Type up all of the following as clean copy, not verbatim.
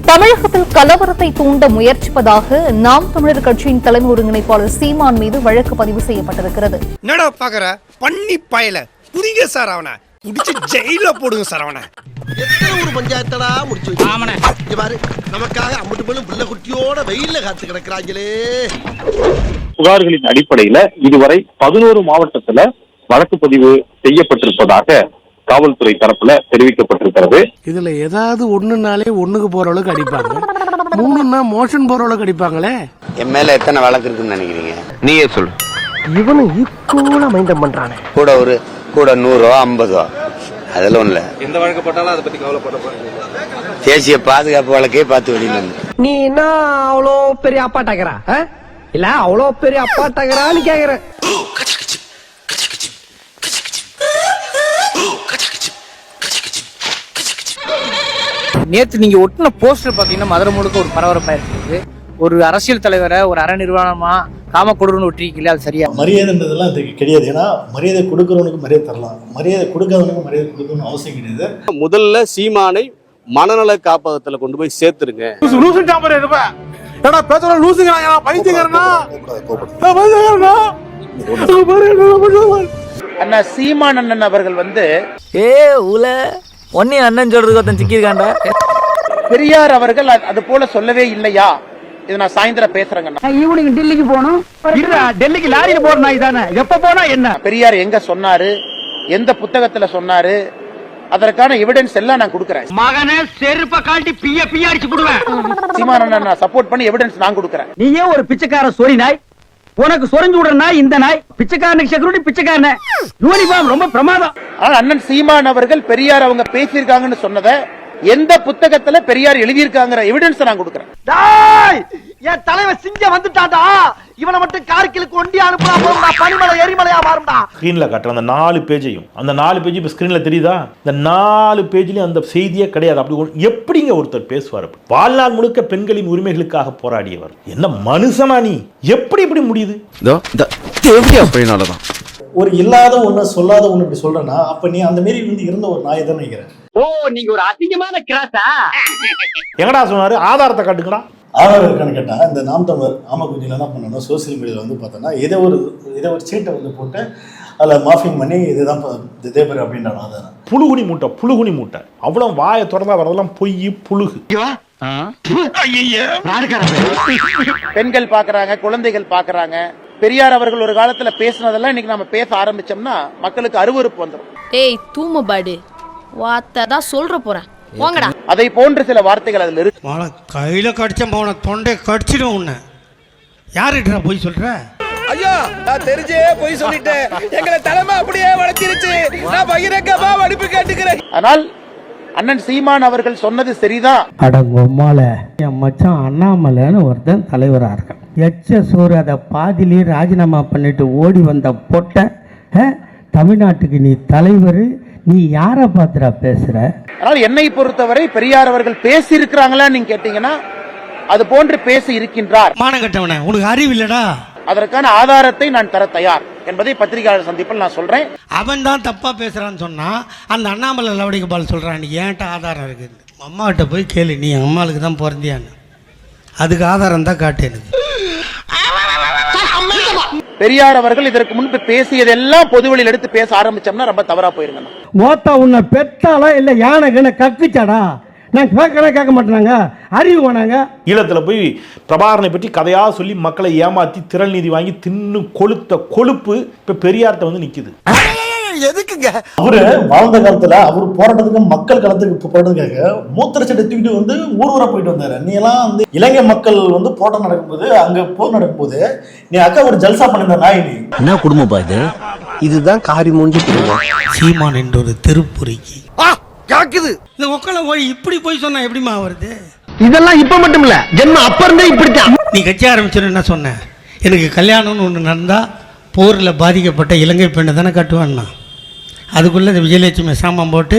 தமிழகத்தில் கலவரத்தை தூண்ட முயற்சிப்பதாக நாம் தமிழர் கட்சியின் தலைமை ஒருங்கிணைப்பாளர் சீமான் மீது வழக்கு பதிவு செய்யப்பட்டிருக்கிறது. என்னடா பாக்குற பண்ணி பயல புடிங்க சார், அவனை புடிச்சு ஜெயில போடுங்க சார். அவனை எத்தனை ஒரு பஞ்சாயத்தடா முடிச்சு வச்சு பாரு, நமக்காக அம்பட்டு போலும் பிள்ளை குட்டியோட வெயில்ல காத்து கிடக்குறாங்களே. புகார்களின் அடிப்படையில இதுவரை 11 மாவட்டத்துல வழக்கு பதிவு செய்யப்பட்டிருப்பதாக காவல்துறை தரப்புல தெரிவிக்கப்பட்டிருக்கிறது. இதுல ஏதாவது ஒண்ணுனாலே ஒண்ணுக்கு போற அளவுக்கு அடிப்பாங்க, 3ன்னா மோஷன் போற அளவுக்கு அடிப்பாங்களே. என் மேல எத்தனை வழக்கு இருக்குன்னு நினைக்கிறீங்க? நீயே சொல்லு. இவனு ஈக்குவலா மைண்டம் பண்றானே. கூட 100 50 அதெல்லாம் இல்ல. எந்த வழக்கு போட்டாலும் அதை பத்தி கவலைப்பட தேசிய பாதுகாப்பு வழக்கே பார்த்து வெளியில வந்து நீ என்ன அவ்வளோ பெரிய அப்பாட்டாக்கிறா இல்ல அவ்வளோ பெரிய அப்பாட்டாக்கிறான்னு கேக்குற. நேற்று நீங்க ஒட்டின போஸ்டர் பாத்தீங்கன்னா மதுரை முழுக்க ஒரு பரபரப்பா இருக்குது. ஒரு அரசியல் தலைவரை ஒரு அற நிர்வாணமா காம கொடுன்னு ஒட்டிருக்கீங்களா? அது சரியா? மரியாதைன்றதெல்லாம் அதுக்கு கிடையாது. ஏன்னா மரியாதை கொடுக்கறவனுக்கு மரியாதை தரலாம், மரியாதை கொடுக்காதவனுக்கு மரியாதை கொடுக்கணும்னு அவசியம் கிடையாது. முதல்ல சீமானை மனநல காப்பகத்துல கொண்டு போய் சேர்த்துருங்க. அண்ணா சீமான் அண்ணன் அவர்கள் வந்து அண்ணன் சொல்றது சிக்கிருக்காண்டா. பெரியார் அவர்கள் அது போல சொல்லவே இல்லையா? இது நான் சாயந்தரம் பேசுறேங்க. ஈவினிங் டெல்லிக்கு போகணும். டெல்லிக்கு லாரியில போறனா இதானே? எப்ப போனா என்ன? பெரியார் எங்க சொன்னாரு, எந்த புத்தகத்துல சொன்னாரு, அதற்கான எவிடன்ஸ் எல்லாம் நான் கொடுக்கறேன். மகனே செருப்ப காட்டி பிய அடிச்சு போடுவேன். சீமான் அண்ணன் சப்போர்ட் பண்ணி எவிடன்ஸ் நான் கொடுக்கறேன். நீயே ஒரு பிச்சைக்கார சொரி நாய், உனக்கு சொரிஞ்சு விடுற நாய் இந்த நாய். பிச்சைக்காரனுக்கு செக்யூரிட்டி பிச்சைக்காரன யூனிஃபார்ம் ரொம்ப பிரமாதம். ஆனா அண்ணன் சீமான் அவர்கள் பெரியார் அவங்க பேசியிருக்காங்கன்னு சொன்னதை எந்த புத்தகத்துல பெரியார் எழுதியிருக்காங்கிற எவிடன்ஸ் நான் கொடுக்கறேன். என் தலைவர் சிங்க வந்துட்டாடா, இவனை மட்டும் கார்கிலுக்கு ஒண்டி அனுப்புனா போறா, பனிமலை எரிமலையா மாறும்டா. ஸ்கிரீன்ல காட்டுற அந்த 4 பேஜையும், அந்த 4 பேஜ் இப்ப ஸ்கிரீன்ல தெரியுதா? இந்த 4 பேஜ்லயும் அந்த செய்தியே கிடையாது. அப்படி எப்படிங்க ஒருத்தர் பேசுவார்? வாழ்நாள் முழுக்க பெண்களின் உரிமைகளுக்காக போராடியவர். என்ன மனுஷனா நீ? எப்படி இப்படி முடியுது? அப்படினாலதான் ஒரு இல்லாத ஒண்ணு சொல்லாத ஒண்ணு இப்படி சொல்றேன்னா, அப்ப நீ அந்த மாரி இருந்த ஒரு நாயை தான் நினைக்கிறேன். ஓ, நீங்க ஒரு அசிங்கமான கிராஸா? எங்கடா சொன்னாரு? ஆதாரத்தை காட்டுங்கடா. ஆதாரம் இருக்கான்னு கேட்டா, இந்த நாம் தமிழர் ஆமக்குஞ்சில என்ன பண்ணணும், சோசியல் மீடியாவில் வந்து பார்த்தோன்னா இதை ஒரு சீட்டை வந்து போட்டு அதில் மாஃபிங் பண்ணி இதுதான் இதே பேர் அப்படின்றாங்க. ஆதாரம் புழுகுனி மூட்டை அவ்வளவு வாயை திறந்தா வரதெல்லாம் பொய் புழுகு. பெண்கள் பாக்குறாங்க, குழந்தைகள் பாக்குறாங்க. பெரியார் அவர்கள் ஒரு காலத்துல பேசினதெல்லாம் இன்னைக்கு நம்ம பேச ஆரம்பிச்சோம்னா மக்களுக்கு அருவருப்பு வந்துடும். ஏய் தூமபாடு வார்த்தைதான் சொல்ற போறேன் போங்கடா. அதை போன்ற சில வார்த்தைகள் அதுல இருக்கு. கையில கடிச்ச போன தொண்டை கடிச்சிடும். உன்னை யாருடா போய் சொல்ற? ஐயா, நான் தெரிஞ்சே போய் சொல்லிட்டேன். எங்களை தலைமை அப்படியே வளர்த்திருச்சு. நான் பகிரங்கமா மன்னிப்பு கேட்டுக்கிறேன். ஆனால் அண்ணன் சீமான் அவர்கள் சொன்னது சரிதான். அடங்கொம்மால என் மச்சான் அண்ணாமலைன்னு ஒருத்தன் தலைவரா இருக்கான். சோறு அதை பாதிலேயே ராஜினாமா பண்ணிட்டு ஓடி வந்த பொட்டை தமிழ்நாட்டுக்கு நீ தலைவர், நீ யார பாத்துறா பேசுற? ஆனால் என்னை பொறுத்தவரை பெரியார் அவர்கள் பேசி இருக்கிறாங்களா நீங்க கேட்டீங்கன்னா அது போன்று பேசி இருக்கின்றார். மானங்கட்டவன, உனக்கு அறிவு இல்லடா. அதற்கான ஆதாரத்தை நான் தர தயார் என்பதை பத்திரிகையாளர் சந்திப்பில் நான் சொல்றேன். அவன் தான் தப்பா பேசுறான்னு சொன்னா அந்த அண்ணாமலை லவடிக்கு பால் சொல்றான். நீ ஏன்ட்ட ஆதாரம் இருக்கு? அம்மா கிட்ட போய் கேளு, நீ அம்மாளுக்கு தான் பிறந்தியான்னு. அதுக்கு ஆதாரம் தான் காட்டு எனக்கு. பெரியார் அவர்கள் இதற்கு முன்பு பேசியதெல்லாம் பொதுவெளியில் எடுத்து பேச ஆரம்பிச்சோம்னா ரொம்ப தவறா போயிருங்க. ஓத்தா உன்னை பெத்தாலா இல்ல யானை கக்குச்சாடா? நான் கேட்க மாட்டாங்க, அறிவு வேணாங்க. ஈழத்துல போய் பிரபாகரனை பற்றி கதையா சொல்லி மக்களை ஏமாத்தி திரள் நீதி வாங்கி தின்னு கொளுத்த கொழுப்பு இப்ப பெரியார்ட்ட வந்து நிக்குது. எதுக்குங்க? அவரு வாழ்ந்த காலத்துல அவரு போராட்டத்துக்கு மக்கள் களத்துக்கு போராட்டத்துக்காக மூத்திரச்சட்டை தூக்கிட்டு வந்து ஊரூரா போயிட்டு வந்தாரு. நீ எல்லாம் வந்து இலங்கை மக்கள் வந்து போராட்டம் நடக்கும்போது, அங்க போர் நடக்கும்போது நீ அக்கா ஒரு ஜல்சா பண்ணிருந்த நாய். நீ என்ன குடும்பம் பாது? இதுதான் காரி மூஞ்சி. சீமான் என்ற ஒரு திருப்புரிக்கு காக்குது. இந்த ஒக்கல போய் இப்படி போய் சொன்னா எப்படிமா வருது? இதெல்லாம் இப்ப மட்டும் இல்ல, ஜென்மம் அப்ப இருந்தே இப்படித்தான். நீ கட்சி ஆரம்பிச்சு என்ன சொன்ன? எனக்கு கல்யாணம்னு ஒன்று நடந்தா போரில் பாதிக்கப்பட்ட இலங்கை பெண்ணை தானே கட்டுவான்னா. அதுக்குள்ள இந்த விஜயலட்சுமி சாமான் போட்டு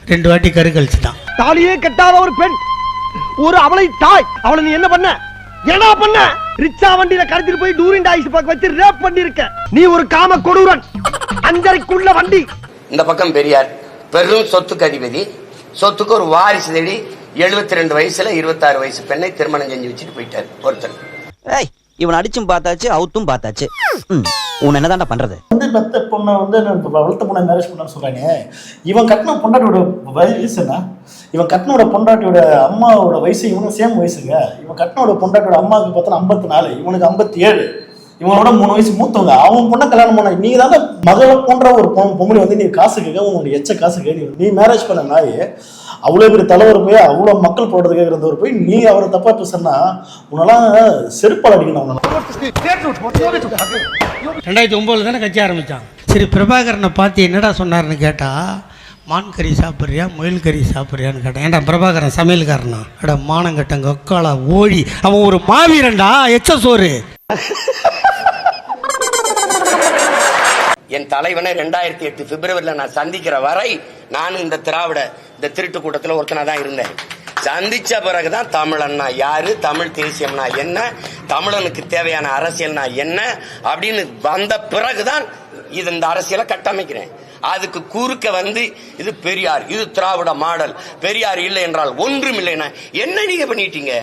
2 வாட்டி கரு கழிச்சுட்டான். தாலியே கட்டாத ஒரு பெண், ஒரு அவளை தாய், அவளை நீ என்ன பண்ண? என்ன பண்ண? ரிச்சா வண்டியில கடத்திட்டு போய் டூரிங் டாய்ஸ் பக்கம் வச்சு ரேப் பண்ணிருக்க. நீ ஒரு காம கொடூரன். 5.5 வண்டி. இந்த பக்கம் பெரியார் பெரும் சொத்துக்கு அதிபதி, சொத்துக்கு ஒரு வாரிசு தேடி 72 வயசுல 26 வயசு பெண்ணை திருமணம் செஞ்சு வச்சுட்டு போயிட்டாரு ஒருத்தர். இவன் அடிச்சும் பார்த்தாச்சு அவுத்தும் பார்த்தாச்சு. உன் என்னதான்டா பண்றது? பெத்த பொண்ணை வளர்த்த பொண்ணை மேரேஜ் பண்ணான்னு சொல்றாங்க. இவன் கட்டின பொண்டாட்டியோட வயசு என்ன? இவன் கட்டினோட பொண்டாட்டியோட அம்மாவோட வயசு இவனும் சேம் வயசுங்க. இவன் கட்டினோட பொண்டாட்டியோட அம்மாவுக்கு பார்த்தா 54, இவனுக்கு 57. இவனோட 3 வயசு மூத்தவங்க. அவன் பொண்ணை கல்யாணம் பண்ண நீ தானே மகளை போன்ற ஒரு பொம்பளை வந்து நீ காசுக்கு உன்னோட எச்ச காசுக்கு நீ மேரேஜ் பண்ண நாய் அவ்வளோ பெரிய தலைவர் போய் அவ்வளோ மக்கள் போடுறது கேட்கறவர் போய் நீ அவரை தப்பா பேசுனா உன்னெல்லாம் செருப்பால் அடிக்கணும். 2009 தானே கட்சி ஆரம்பித்தான். சரி, பிரபாகரனை பார்த்து என்னடா சொன்னார்னு கேட்டா, மான் கறி சாப்பிட்றியா முயல் கறி சாப்பிட்றியான்னு கேட்டேன். ஏன்டா பிரபாகரன் சமையல்காரனா? அட மானங்கட்டங்க ஒக்காளா ஓடி, அவன் ஒரு மாவீரன்டா, எச்ச சோறு. என் தலைவனை 2008 பிப்ரவரியில் நான் சந்திக்கிற வரை நான் இந்த திருட்டு கூட்டத்தில் ஒருத்தனா தான் இருந்தேன். சந்திச்ச பிறகுதான் தமிழன்னா யாரு, தமிழ் தேசியம்னா என்ன, தமிழனுக்கு தேவையான அரசியல்னா என்ன அப்படின்னு வந்த பிறகுதான் இந்த அரசியலை கட்டமைக்கிறேன். அதுக்கு குறுக்க வந்து இது பெரியார், இது திராவிட மாடல், பெரியார் இல்லை என்றால் ஒன்றும் இல்லைன்னா என்ன நீங்க பண்ணிட்டீங்க?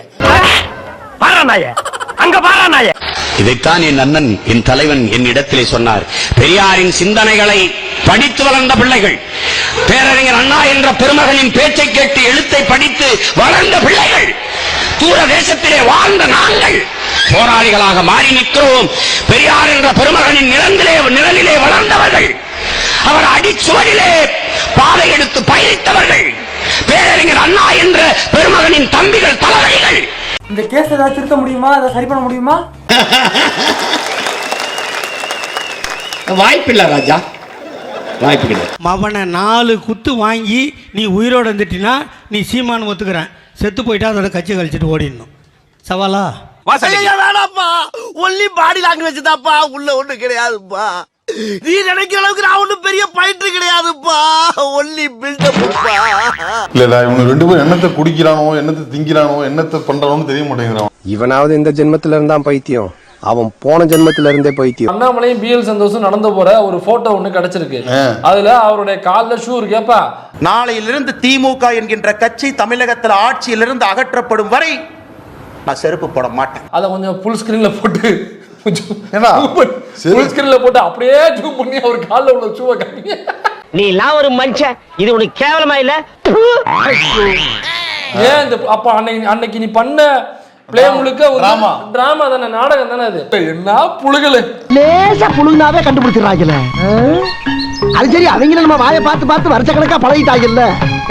இதைத்தான் என் அண்ணன், என் தலைவன் என் இடத்திலே சொன்னார். பெரியாரின் சிந்தனைகளை படித்து வளர்ந்த பிள்ளைகள், பேரறிஞர் அண்ணா என்ற பெருமகனின் பேச்சை கேட்டு எழுத்தை படித்து வளர்ந்த பிள்ளைகள், தூர தேசத்திலே வாழ்ந்த நாங்கள் போராளிகளாக மாறி நிற்கிறோம். பெரியார் என்ற பெருமகனின் நிழலிலே வளர்ந்தவர்கள், அவர் அடிச்சுவடிலே பாதை எடுத்து பயணித்தவர்கள், பேரறிஞர் அண்ணா என்ற பெருமகனின் தம்பிகள், தலைவர்கள். இந்த கேஸ் ஏதாவது திருத்த முடியுமா? அதை சரி பண்ண முடியுமா? வாய்ப்பில்லை ராஜா, வாய்ப்பு கிடையாது. மவனை 4 குத்து வாங்கி நீ உயிரோடு வந்துட்டினா நீ சீமான் ஒத்துக்கிறேன், செத்து போயிட்டா அதோட கட்சி கழிச்சிட்டு ஓடிடணும். சவாலா? வேணாப்பா, ஒன்லி பாடி லாங்குவேஜ் தான்ப்பா, உள்ள ஒண்ணு கிடையாதுப்பா. நீ நினைக்கிற அளவுக்கு நான் ஒண்ணும் பெரிய பயிற்று கிடையாதுப்பா, ஒன்லி பில்டப். இல்லடா, இவங்க 2 பேரும் என்னத்தை குடிக்கிறானோ, என்னத்தை திங்கிறானோ, என்னத்தை பண்றானோ தெரிய மாட்டேங்கிறான். இவனாவது இந்த ஜென்மத்துல இருந்தான் பைத்தியம், அவன் போன ஜென்மத்துல இருந்தே பைத்தியம். அண்ணாமலையும் பிஎல் சந்தோஷம் நடந்து போற ஒரு போட்டோ ஒண்ணு கிடைச்சிருக்கு. அதுல அவருடைய கால்ல ஷூ இருக்கேப்பா. நாளையிலிருந்து திமுக என்கின்ற கட்சி தமிழகத்தில் ஆட்சியிலிருந்து அகற்றப்படும் வரை நான் செருப்பு போட மாட்டேன். அத கொஞ்சம் ஃபுல் ஸ்கிரீன்ல போட்டு அப்படியே ஜூம் பண்ணி அவர் கால்ல உள்ள ஷூவை காமிங்க. நீ எல்லாம் ஒரு மனுஷன், இது உனக்கு கேவலமா இல்ல? ஏன் இந்த அப்ப அன்னைக்கு நீ பண்ண பிளே முழுக்க ஒரு டிராமா தானே, நாடகம் தானே அது? என்ன புழுகல, லேசா புழுனாவே கண்டுபிடிச்சிடறாங்கல்ல. அது சரி, அவங்க நம்ம வாயை பார்த்து வருஷக்கணக்கா பழகிட்டாங்கல்ல,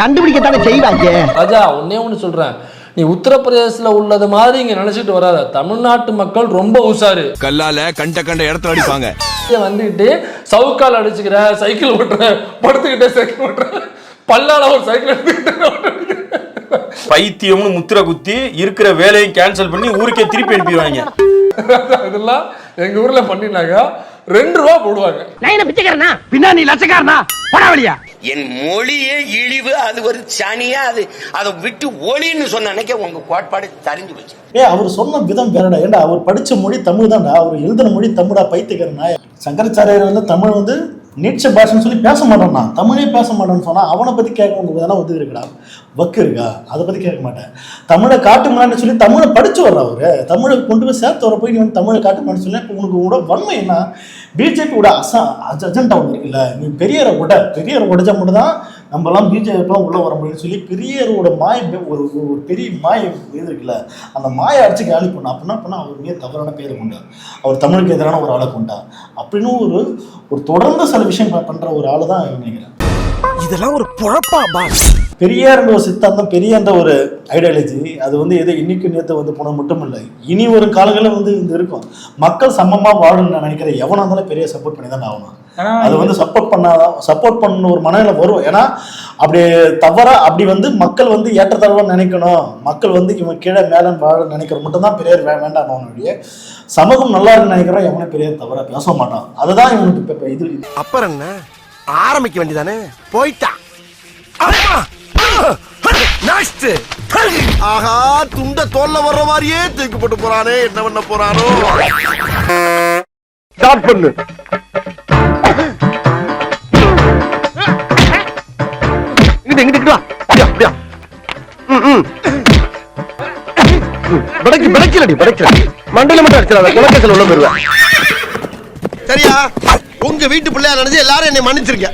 கண்டுபிடிக்கத்தானே செய்வாங்க. ராஜா, ஒண்ணு சொல்றேன், நீ உத்தரப்பிரதேசல உள்ளது மாதிரி இங்க நினைச்சிட்டு வராத. தமிழ்நாட்டு மக்கள் ரொம்ப உஷாரு. கல்லால கண்ட இடத்துல அடிப்பாங்க. வந்துகிட்டு சவுக்கால் அடிச்சுக்கிற, சைக்கிள் ஓட்டுற, படுத்துக்கிட்டே சைக்கிள் ஓட்டுற, பல்லால ஒரு சைக்கிள் எடுத்துக்கிட்டு பைத்தியம்னு முத்திர குத்தி இருக்கிற வேலையை கேன்சல் பண்ணி ஊருக்கே திருப்பி அனுப்பிடுவாங்க. இதெல்லாம் எங்க ஊர்ல பண்ணினாங்க 2 ரூபா போடுவாங்க. நான் பிச்சைக்காரனா? பின்னா நீ லட்சக்காரனா? போடாவலியா? என் மொழியே இழிவு, அது ஒரு சனியா, அதை விட்டு ஒளின்னு சொன்ன அன்னைக்கு உங்க கோட்பாடு தெரிஞ்சு போச்சு. அவர் சொன்ன விதம் வேறடா. ஏண்டா, அவர் படிச்ச மொழி தமிழ் தான்டா, அவர் எழுதின மொழி தமிழா, பைத்தியக்காரனா? சங்கராச்சாரியர் வந்து தமிழ் வந்து நீட்ச பாஷன்னு சொல்லி பேச மாட்டான்னா, தமிழே பேச மாட்டேன்னு சொன்னா அவனை பத்தி கேட்க உங்களுக்கு எதனா ஒதுக்கு இருக்கா, வக்கு இருக்கா? அதை பத்தி கேட்க மாட்டேன். தமிழை காட்டுமான்னு சொல்லி தமிழை படிச்சு வர்ற அவரு, தமிழை கொண்டு போய் சேர்த்து வர போய் நீ வந்து தமிழை காட்டுமான்னு சொல்லி உனக்கு கூட வன்மை என்ன? பிஜேபியோட அஜெண்டா ஒன்று இருக்குல்ல, நீ பெரியாரை உடைச்சா மட்டும் தான் நம்மலாம் பிஜேபிலாம் உள்ள வர முடியும்னு சொல்லி பெரியாரோட ஒரு பெரிய மாய இது இருக்குல்ல, அந்த மாயை அடிச்சு காலி பண்ண. அப்படின்னா அவர் மீது தவறான பேரை கொண்டார், அவர் தமிழுக்கு எதிரான ஒரு ஆளை கொண்டார் அப்படின்னு ஒரு தொடர்ந்து சில விஷயம் பண்ற ஒரு ஆளு தான் நினைக்கிறேன். இதெல்லாம் ஒரு பொழப்பா பாஸ்? பெரியார் ஒரு சித்தாந்தம், பெரியார் ஒரு ஐடியாலஜி, அது வந்து எதோ இன்னைக்கு நேற்று வந்து போன மட்டும் இல்லை, இனி ஒரு காலங்களில் வந்து இது இருக்கும். மக்கள் சமமா வாழணும்னு நினைக்கிற எவனா இருந்தாலும் பெரிய சப்போர்ட் பண்ணி தான் ஆகணும். அது வந்து சப்போர்ட் பண்ண ஒரு மனநிலை வரும். ஏன்னா அப்படி தவறா அப்படி வந்து மக்கள் வந்து ஏற்றத்தாழ்வா நினைக்கணும், மக்கள் வந்து இவன் கீழே மேலே வாழ நினைக்கிற மட்டும்தான் பெரியார் வேண்டாம். அவனுடைய சமூகம் நல்லா இருக்குன்னு நினைக்கிறோம், எவனே பெரியார் தவறா பேச மாட்டான். அதுதான் இவனுக்கு இது. அப்புறம் என்ன ஆரம்பிக்க வேண்டியதானே? போயிட்டா ஆஹா, துண்ட தோல்ல வர்ற மாதிரியே தூக்கி போட்டு போறானே, என்ன பண்ண போறானோ? ஸ்டார்ட் பண்ணு. இங்கிட்டு வா. பிடைக்கலடி மண்டல மட்டும் அடிச்சிடாத குலக்கேசல் உள்ள போயிருவேன். சரியா? உங்க வீட்டு பிள்ளையா நினைச்சு எல்லாரும் என்னை மன்னிச்சிருக்க.